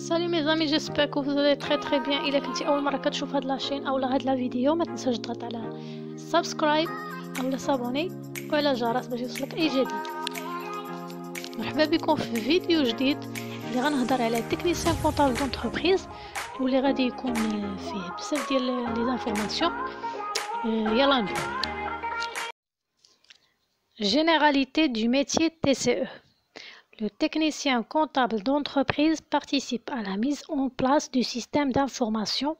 Salut mes amis, j'espère que vous allez très bien. إلا كنتي أول مرة كتشوف هاد لاشين أو هاد لا فيديو ما تنساش تضغط على سبسكرايب أو سابوني وعلى الجرس باش يوصلك أي جديد. مرحبا بكم في فيديو جديد اللي غنهضر على تكنيسيان كونطابل دونتربريز واللي غادي يكون فيه بزاف ديال لي زانفورماسيون. يلا نبداو. Généralité du métier TCE. Le technicien comptable d'entreprise participe à la mise en place du système d'information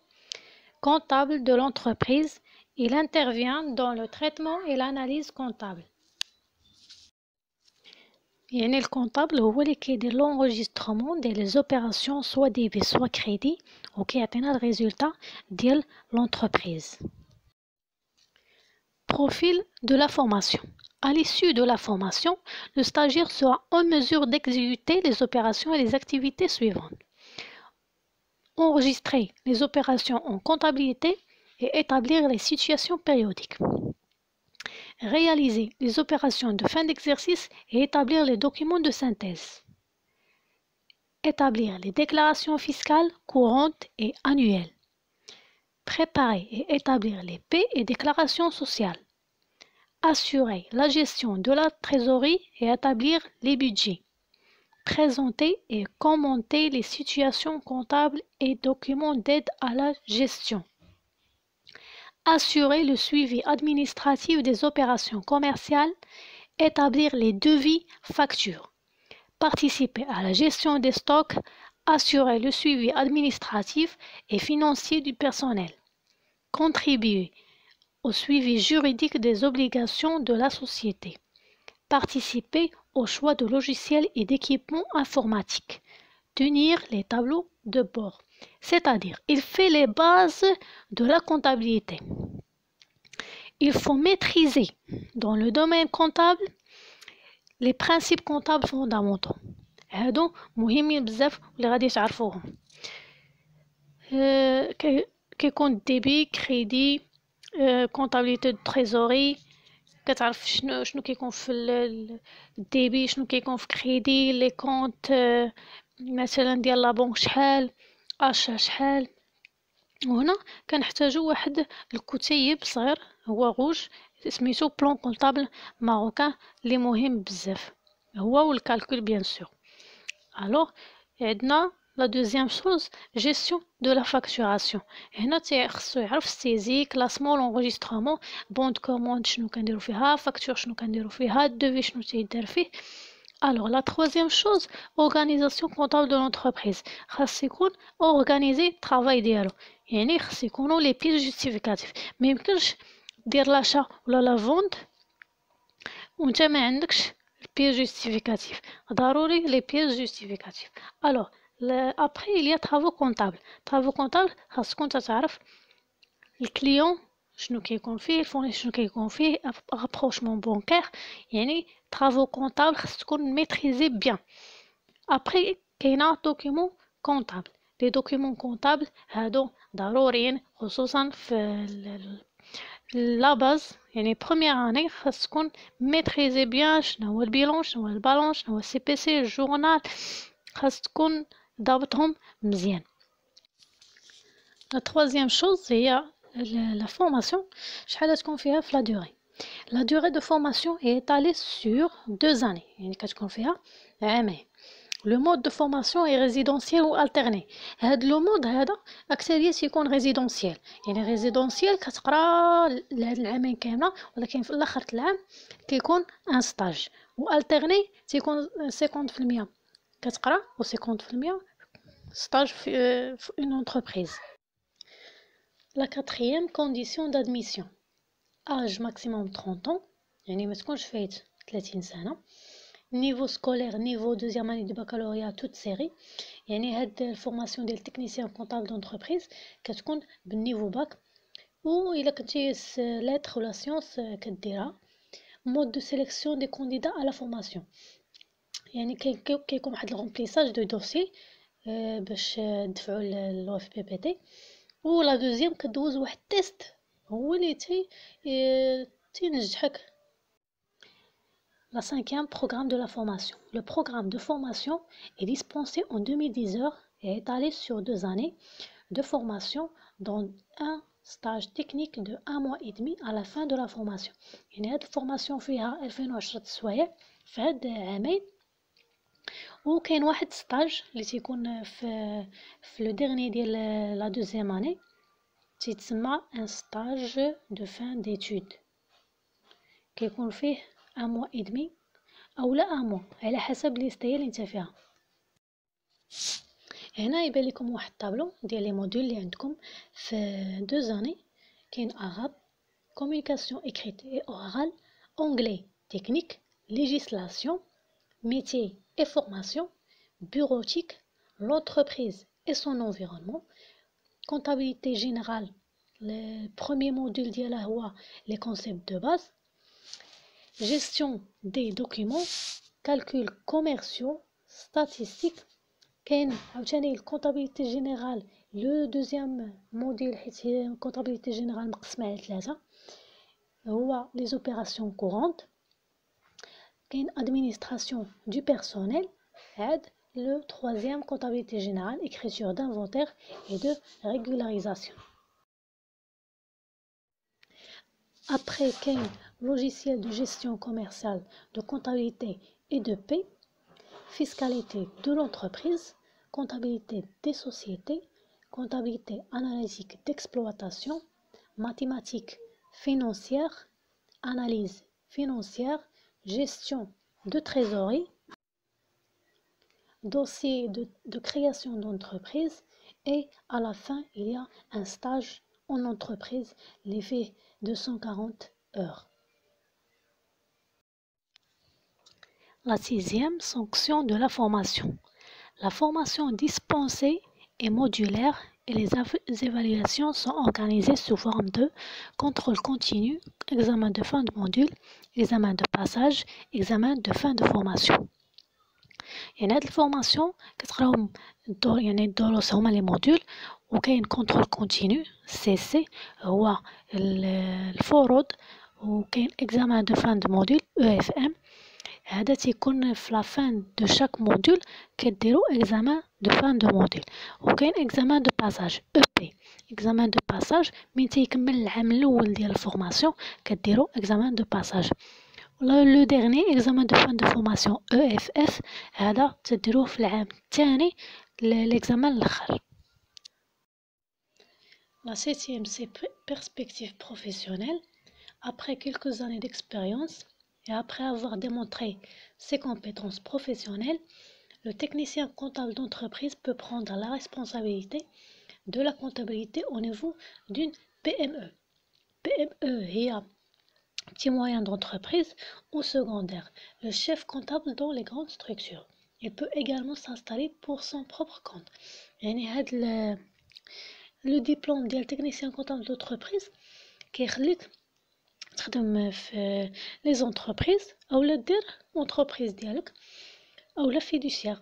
comptable de l'entreprise. Il intervient dans le traitement et l'analyse comptable. يعني الكونطابل هو اللي كيدير l'enregistrement ديال les opérations soit débit soit crédit وكيعطينا الريزولtat ديال l'entreprise. Profil de la formation. À l'issue de la formation, le stagiaire sera en mesure d'exécuter les opérations et les activités suivantes. Enregistrer les opérations en comptabilité et établir les situations périodiques. Réaliser les opérations de fin d'exercice et établir les documents de synthèse. Établir les déclarations fiscales courantes et annuelles. Préparer et établir les paies et déclarations sociales. Assurer la gestion de la trésorerie et établir les budgets. Présenter et commenter les situations comptables et documents d'aide à la gestion. Assurer le suivi administratif des opérations commerciales. Établir les devis factures. Participer à la gestion des stocks. Assurer le suivi administratif et financier du personnel. Contribuer au suivi juridique des obligations de la société. Participer au choix de logiciels et d'équipements informatiques. Tenir les tableaux de bord. C'est-à-dire, il fait les bases de la comptabilité. Il faut maîtriser dans le domaine comptable les principes comptables fondamentaux. هادو مهمين بزاف واللي غادي تعرفوهم. كيكون ديبي كريدي كونتابيليتي دو تريزوري كتعرف شنو كيكون في الديبي شنو كيكون في كريدي لي كونت مثلا ديال لا بنك شحال اشا شحال. وهنا كنحتاجو واحد الكتيب صغير هو غوج سميتو بلان كونطابل ماروكان اللي مهم بزاف هو والكالكول بيان سور. الوغ عندنا La deuxième chose, gestion de la facturation. هنا خصو يعرف السيزي كلاسمون l'enregistrement bon de commande شنو كنديرو فيها فاكتور شنو كنديرو فيها الدوفي شنو تيدار فيه. Alors la troisième chose, organisation comptable de l'entreprise. خاص يكون organiser travail ديالو يعني خاص يكونوا les pièces justificatives. ما يمكنش دير لاشا ولا لا فونت وانت ما عندكش pièces justificatives. ضروري les pièces justificatives. Alors après il y a travaux comptables. travaux comptables خاص تكون تعرف الكليون شنو كيكون فيه الفوني شنو كيكون فيه rapprochement bancaire يعني travaux comptables خاص تكون maîtriser bien. après كاينه document comptable. les documents comptables هادو ضروريين خصوصا في لا باز يعني première année خاص تكون maîtriser bien شنو هو البيلون شنو هو البالون شنو هو السي بي سي الجورنال خاص تكون ضابطهم مزيان. La troisième chose هي la formation شحال تكون فيها في la durée. La durée de formation est étalée sur 2 années يعني كتكون فيها عامين. Le mode de formation est résidentiel ou alterné. هاد لو مود هذا اكثريه تيكون ريزيدونسيال يعني ريزيدونسيال كتقرا لهاد العامين كامله ولكن في الاخر العام كيكون ان ستاج والترني تيكون 50% كتقرا و 50% stage في une entreprise. La quatrième condition d'admission. Âge maximum 30 ans يعني ما تكونش فايت 30 سنة. Niveau scolaire niveau deuxième année de baccalauréat toute série يعني هاد الفورماسيون ديال technicien comptable d'entreprise كتكون بالنيفو باك و الا كنتي lettres ولا sciences كديرها. Mode de sélection des candidats à la formation يعني كيكون واحد الغومبليساج دو دوسي باش ندفعوا لو اف بي بي تي ولا دوزيام كدوز واحد تيست هو اللي تينجحك. La cinquième programme de la formation. Le programme de formation est dispensé en 2010 heures est étalé sur 2 années de formation dans un stage technique de 1 mois et demi à la fin de la formation. يعني هاد الفورماسيون فيها 2010 سوايع في هاد عامين، وكاين واحد ستاج اللي تيكون في لو ديرني ديال لا دوزيام اني تيتسمى ان ستاج دو فان ديتود، كيكون فيه 1 mois et demi او لا 1 mois على حسب ليستايل اللي انت فيها. هنا يبان لكم واحد الطابلو ديال لي موديل اللي عندكم في 2 années. كاين arabe, communication écrite et orale, anglais technique, législation, métier et formation, bureautique, l'entreprise et son environnement, comptabilité générale. Le premier module ديالها هو les concepts de base, gestion des documents, calculs commerciaux, statistiques. كاين عاوتاني الكونطابيليتي جينيرال لو دوزيام موديل، حيت هي الكونطابيليتي جينيرال مقسمه على 3، هو لي زوبيراسيون كورونت. كاين ادمينستراسيون دو بيرسونيل، عاد لو troisième comptabilité générale, écriture d'inventaire et de régularisation. Après كاين logiciel de gestion commerciale, de comptabilité et de paie, fiscalité de l'entreprise, comptabilité des sociétés, comptabilité analytique d'exploitation, mathématiques financières, analyse financière, gestion de trésorerie, dossier de création d'entreprise, et à la fin il y a un stage en entreprise, l'effet de 140 heures. La 6e sanction de la formation. La formation dispensée est modulaire et les évaluations sont organisées sous forme de contrôle continu, examen de fin de module, examen de passage, examen de fin de formation. يعني هاد الفورماسيون كتقراهم يعني الدروس هما لي موديول، وكاين كونترول كونتينيو CC هو الفروض، وكاين examen de fin de module EFM. هذا تيكون في لا فان دو شاك موديول كديروا examen de fin de module، وكاين examen de passage EP. examen de passage من تيكمل العام الاول ديال الفورماسيون كديروا examen de passage. لو ديرني examen de fin de formation EFF هذا تديروه في العام الثاني l'examen الاخر. La 7e c'est perspective professionnelle. Après quelques années d'expérience et après avoir démontré ses compétences professionnelles, le technicien comptable d'entreprise peut prendre la responsabilité de la comptabilité au niveau d'une PME. PME هي petit moyen d'entreprise ou secondaire, le chef comptable dans les grandes structures. Il peut également s'installer pour son propre compte. يعني هاد le diplôme ديال technicien comptable d'entreprise كيخليك تخدم في les entreprises اولا دير entreprise ديالك اولا fiduciaire.